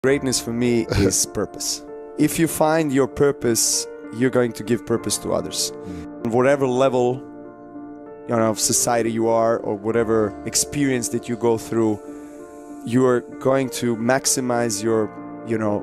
Greatness for me is purpose. If you find your purpose, you're going to give purpose to others. Whatever level of society you are, or whatever experience that you go through, you are going to maximize your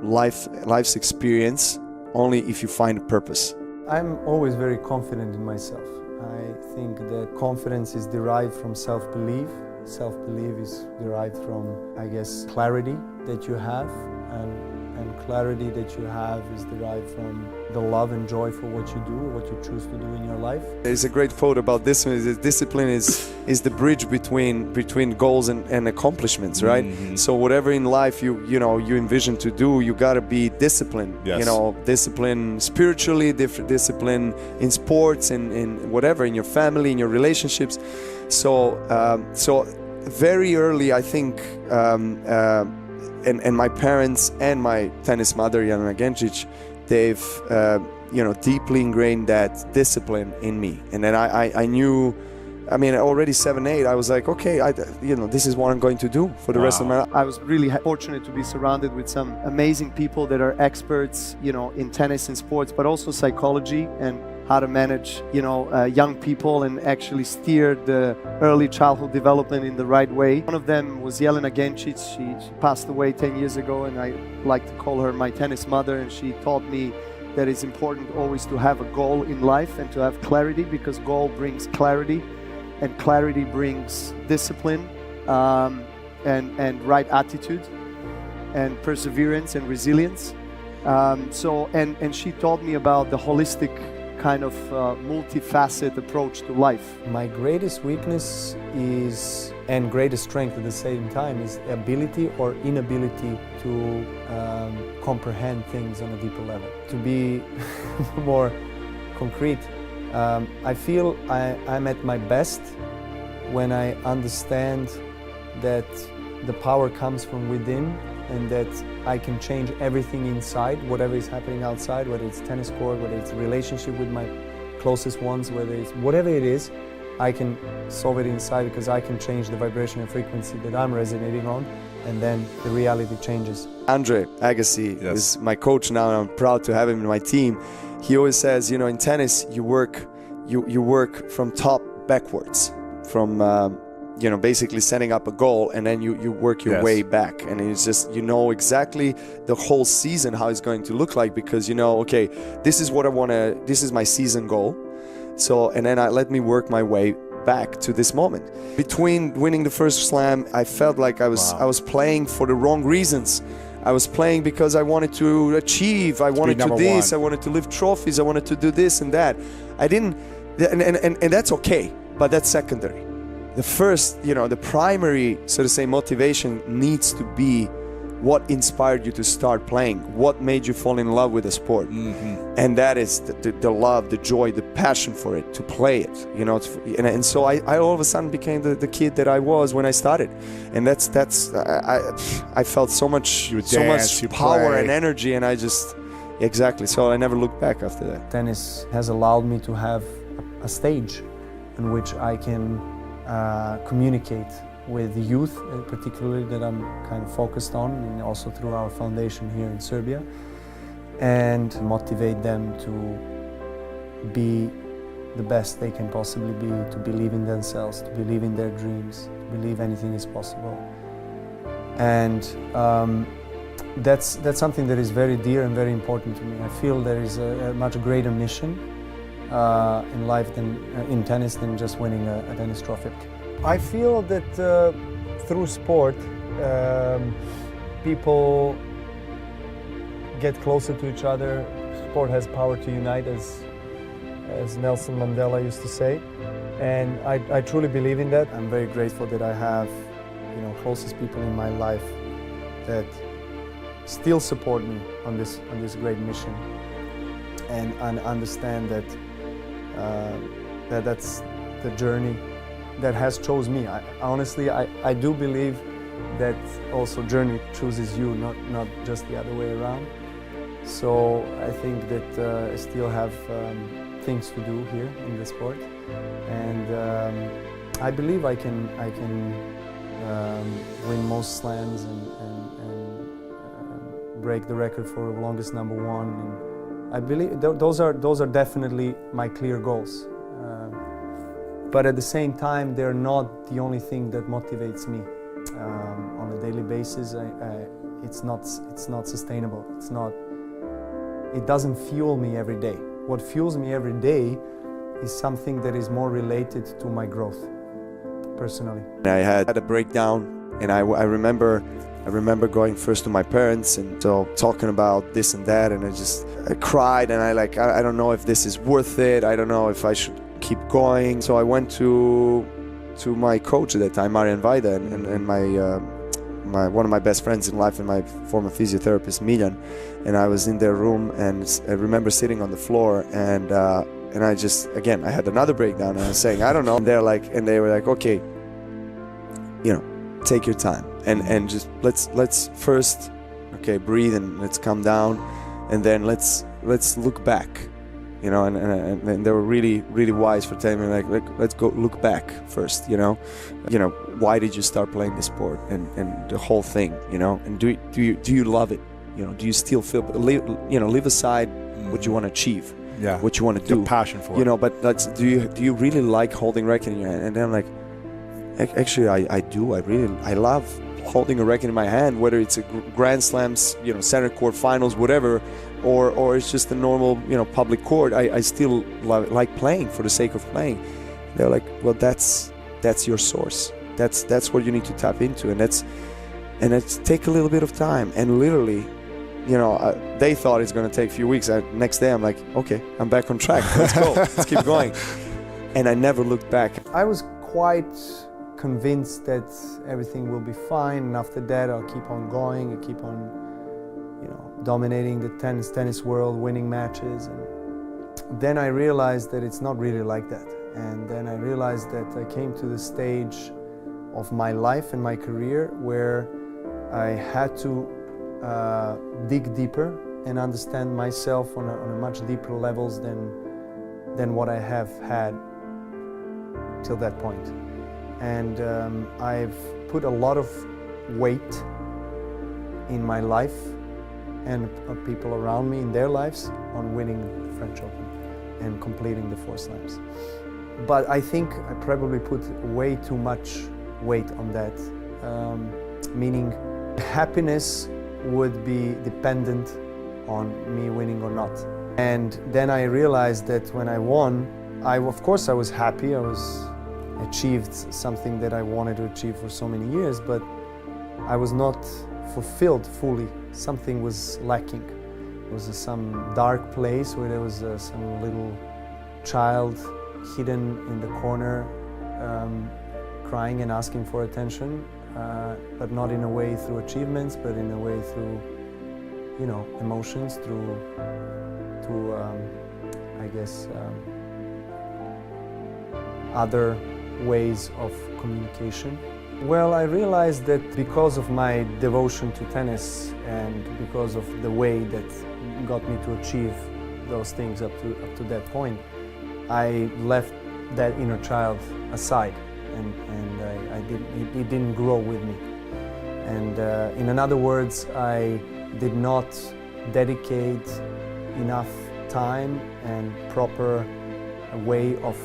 life's experience only if you find a purpose. I'm always very confident in myself. I think that confidence is derived from self-belief. Self-belief is derived from, I guess, clarity that you have, and clarity that you have is derived from the love and joy for what you do, what you choose to do in your life. There's a great quote about this one, is discipline is the bridge between goals and accomplishments, right? Mm-hmm. So whatever in life you envision to do, you gotta be disciplined. Yes. Discipline spiritually, discipline in sports, in whatever, in your family, in your relationships. So very early, I think, and my parents and my tennis mother, Jelena Gencic, they've deeply ingrained that discipline in me. And then I knew, already 7, 8, I was like, okay, this is what I'm going to do for the rest of my life. I was really fortunate to be surrounded with some amazing people that are experts, in tennis and sports, but also psychology and how to manage, young people and actually steer the early childhood development in the right way. One of them was Jelena Gencic. She passed away 10 years ago, and I like to call her my tennis mother. And she taught me that it's important always to have a goal in life and to have clarity, because goal brings clarity, and clarity brings discipline and right attitude and perseverance and resilience. And she taught me about the holistic kind of multifaceted approach to life. My greatest weakness is, and greatest strength at the same time, is ability or inability to comprehend things on a deeper level. To be more concrete, I feel I'm at my best when I understand that the power comes from within, and that I can change everything inside, whatever is happening outside, whether it's tennis court, whether it's a relationship with my closest ones, whether it's whatever it is, I can solve it inside, because I can change the vibration and frequency that I'm resonating on, and then the reality changes. Andre Agassi is my coach now, and I'm proud to have him in my team. He always says, in tennis, you work from top backwards, from basically setting up a goal, and then you work your way back, and it's just exactly the whole season how it's going to look like, because okay, this is what I want to, this is my season goal, so, and then let me work my way back to this moment. Between winning the first slam, I felt like I was playing for the wrong reasons. I was playing because I wanted to achieve, I wanted to do this, I wanted to lift trophies, I wanted to do this and that. I didn't, and that's okay, but that's secondary. The first, the primary, so to say, motivation needs to be what inspired you to start playing, what made you fall in love with the sport. Mm-hmm. And that is the love, the joy, the passion for it, to play it, and so I all of a sudden became the kid that I was when I started. And I felt so much power and energy, and so I never looked back after that. Tennis has allowed me to have a stage in which I can communicate with the youth, particularly, that I'm kind of focused on, and also through our foundation here in Serbia, and motivate them to be the best they can possibly be, to believe in themselves, to believe in their dreams, to believe anything is possible. And that's something that is very dear and very important to me. I feel there is a much greater mission in life in tennis than just winning a tennis trophy. I feel that through sport, people get closer to each other. Sport has power to unite, as Nelson Mandela used to say, and I truly believe in that. I'm very grateful that I have, closest people in my life that still support me on this great mission, and understand that that's the journey that has chose me. Honestly, I do believe that also journey chooses you, not just the other way around. So I think that I still have things to do here in the sport, and I believe I can win most slams and break the record for longest number one. And I believe those are definitely my clear goals. But at the same time, they're not the only thing that motivates me. On a daily basis, it's not sustainable. It doesn't fuel me every day. What fuels me every day is something that is more related to my growth, personally. I had a breakdown, and I remember going first to my parents and so talking about this and that, and I cried, and I don't know if this is worth it. I don't know if I should keep going. So I went to my coach at that time, Marian Vajda, and my one of my best friends in life and my former physiotherapist, Miljan, and I was in their room, and I remember sitting on the floor, and I had another breakdown, and I was saying, I don't know. And they were like, okay, take your time, and just let's first, breathe, and let's calm down, and then let's look back. And they were really, really wise for telling me, let's go look back first, why did you start playing this sport, and the whole thing, and do you love it, do you still feel, leave aside what you want to achieve, what you want to do, passion for it, but do you really like holding a racket in your hand? And then I'm like, actually, I do. I love holding a racket in my hand, whether it's a Grand Slams, center court finals, whatever, or it's just a normal, public court. I still like playing for the sake of playing. They're like, well, that's your source. That's what you need to tap into, and it's take a little bit of time. And literally, they thought it's going to take a few weeks. Next day, I'm like, okay, I'm back on track. Let's go. Let's keep going. And I never looked back. I was quite convinced that everything will be fine, and after that I'll keep on going and keep on dominating the tennis world, winning matches. And then I realized that it's not really like that, and then I realized that I came to the stage of my life and my career where I had to dig deeper and understand myself on a much deeper levels than what I have had till that point. And I've put a lot of weight in my life and people around me in their lives on winning the French Open and completing the 4 slams. But I think I probably put way too much weight on that, meaning happiness would be dependent on me winning or not. And then I realized that when I won, of course I was happy. I achieved something that I wanted to achieve for so many years, but I was not fulfilled fully. Something was lacking. It was some dark place where there was some little child hidden in the corner, crying and asking for attention, but not in a way through achievements, but in a way through, emotions, through other ways of communication. Well, I realized that because of my devotion to tennis and because of the way that got me to achieve those things up to that point, I left that inner child aside, and it didn't grow with me. And in other words, I did not dedicate enough time and proper way of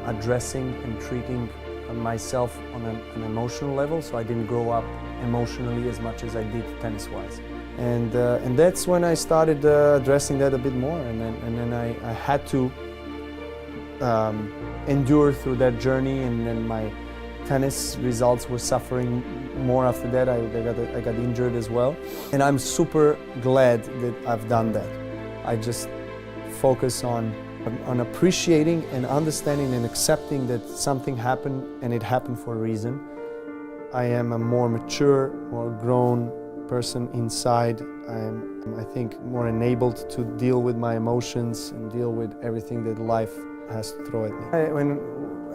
addressing and treating myself on an emotional level, so I didn't grow up emotionally as much as I did tennis-wise. And that's when I started addressing that a bit more, and then I had to endure through that journey, and then my tennis results were suffering more after that. I got injured as well, and I'm super glad that I've done that. I just focus on appreciating and understanding and accepting that something happened and it happened for a reason. I am a more mature, more grown person inside. I think, more enabled to deal with my emotions and deal with everything that life has to throw at me. When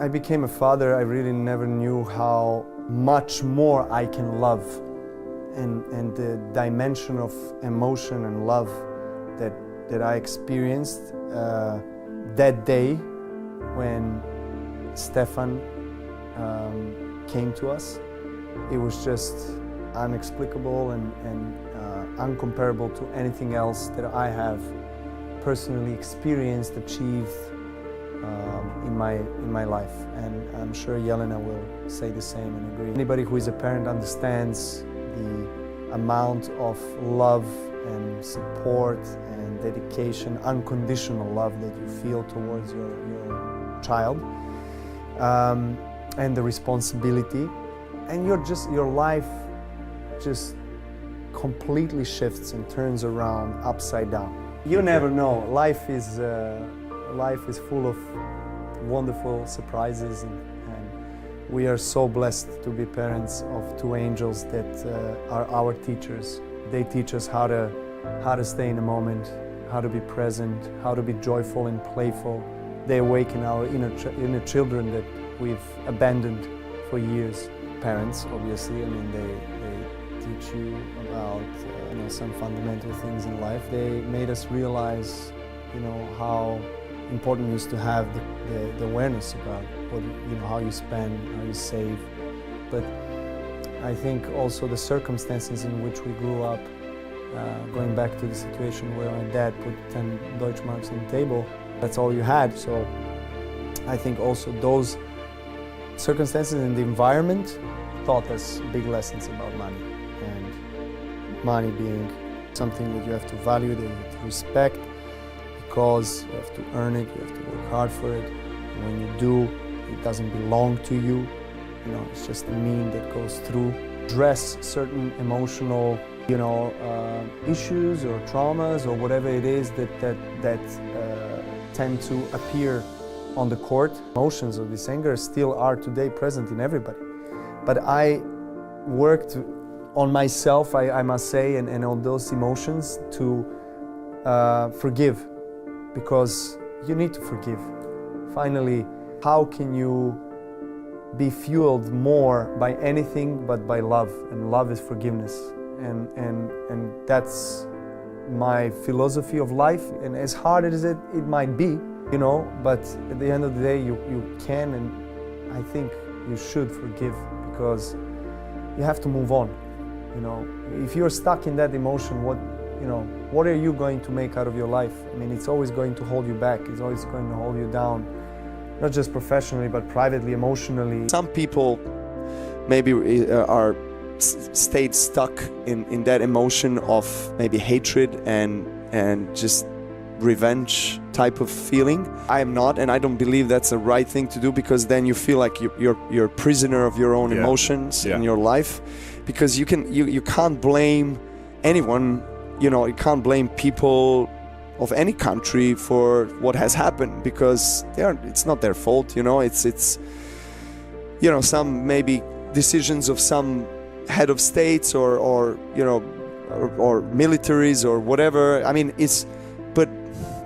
I became a father, I really never knew how much more I can love, and the dimension of emotion and love that I experienced that day when Stefan came to us. It was just inexplicable and uncomparable to anything else that I have personally experienced, achieved in my life. And I'm sure Jelena will say the same and agree. Anybody who is a parent understands the amount of love and support and dedication, unconditional love that you feel towards your child, and the responsibility, and your life just completely shifts and turns around upside down. You never know. Life is full of wonderful surprises, and we are so blessed to be parents of two angels that are our teachers. They teach us how to stay in the moment, how to be present, how to be joyful and playful. They awaken our inner children that we've abandoned for years. Parents, obviously, I mean, they teach you about some fundamental things in life. They made us realize, how important it is to have the awareness about how you spend, how you save. But I think also the circumstances in which we grew up, going back to the situation where my dad put 10 Deutschmarks on the table, that's all you had. So I think also those circumstances and the environment taught us big lessons about money, and money being something that you have to value, that you have to respect, because you have to earn it, you have to work hard for it. And when you do, it doesn't belong to you. It's just a mean that goes through. Address certain emotional, issues or traumas or whatever it is that tend to appear on the court. Emotions of this anger still are today present in everybody. But I worked on myself, I must say, and on those emotions to forgive, because you need to forgive. Finally, how can you be fueled more by anything but by love? And love is forgiveness. And that's my philosophy of life. And as hard as it might be, but at the end of the day, you can, and I think you should forgive, because you have to move on. If you're stuck in that emotion, what are you going to make out of your life? I mean, it's always going to hold you back. It's always going to hold you down, not just professionally, but privately, emotionally. Some people maybe are stayed stuck in that emotion of maybe hatred and just revenge type of feeling. I am not, and I don't believe that's the right thing to do, because then you feel like you're a prisoner of your own emotions in your life, because you can't blame anyone. You can't blame people of any country for what has happened, because it's not their fault. It's some maybe decisions of some head of states or militaries or whatever. I mean, but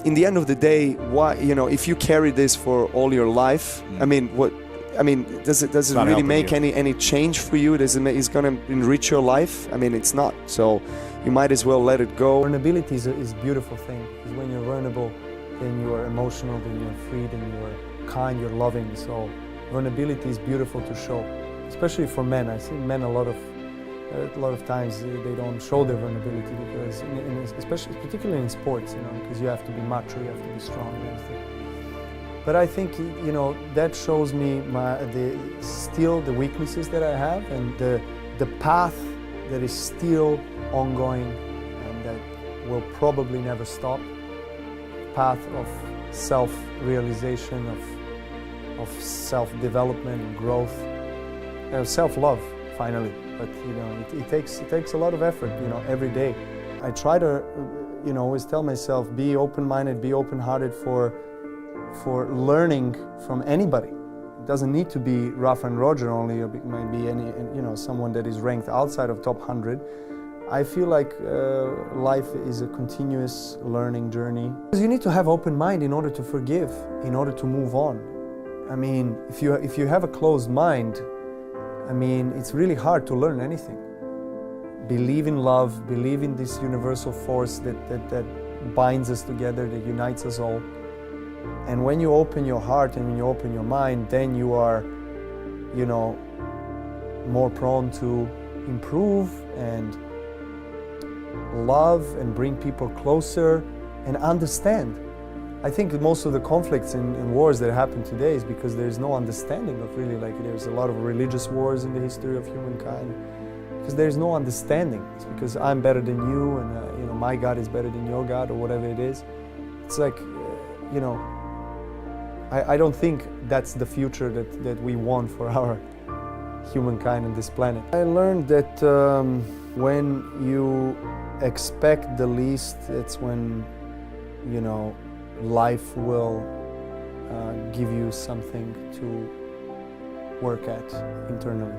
in the end of the day, why, if you carry this for all your life, does it really make any change for you? Is going to enrich your life? I mean, it's not. So you might as well let it go. Vulnerability is a beautiful thing, because when you're vulnerable, then you are emotional, then you're free, then you're kind, you're loving. So vulnerability is beautiful to show, especially for men. I see men a lot of times they don't show their vulnerability, because especially particularly in sports, because you have to be macho, you have to be strong. But I think that shows me the weaknesses that I have, and the path that is still ongoing and that will probably never stop. Path of self-realization, of self-development and growth, self-love finally. But it takes a lot of effort, every day. I try to always tell myself, be open-minded, be open-hearted for learning from anybody. It doesn't need to be Rafa and Roger only. It might be someone that is ranked outside of top 100. I feel like life is a continuous learning journey. You need to have open mind in order to forgive, in order to move on. I mean, if you have a closed mind, it's really hard to learn anything. Believe in love, believe in this universal force that binds us together, that unites us all. And when you open your heart and when you open your mind, then you are, more prone to improve and love and bring people closer and understand. I think that most of the conflicts and wars that happen today is because there's no understanding of really, like, there's a lot of religious wars in the history of humankind because there's no understanding. It's because I'm better than you, and you know, my God is better than your God, or whatever it is. It's like, you know, I don't think that's the future that we want for our humankind on this planet. I learned that when you expect the least, it's when, you know, life will give you something to work at internally.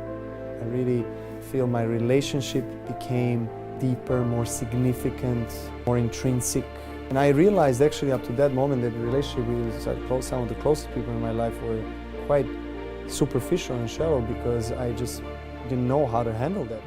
I really feel my relationship became deeper, more significant, more intrinsic. And I realized actually up to that moment that the relationship with some of the closest people in my life were quite superficial and shallow because I just didn't know how to handle that.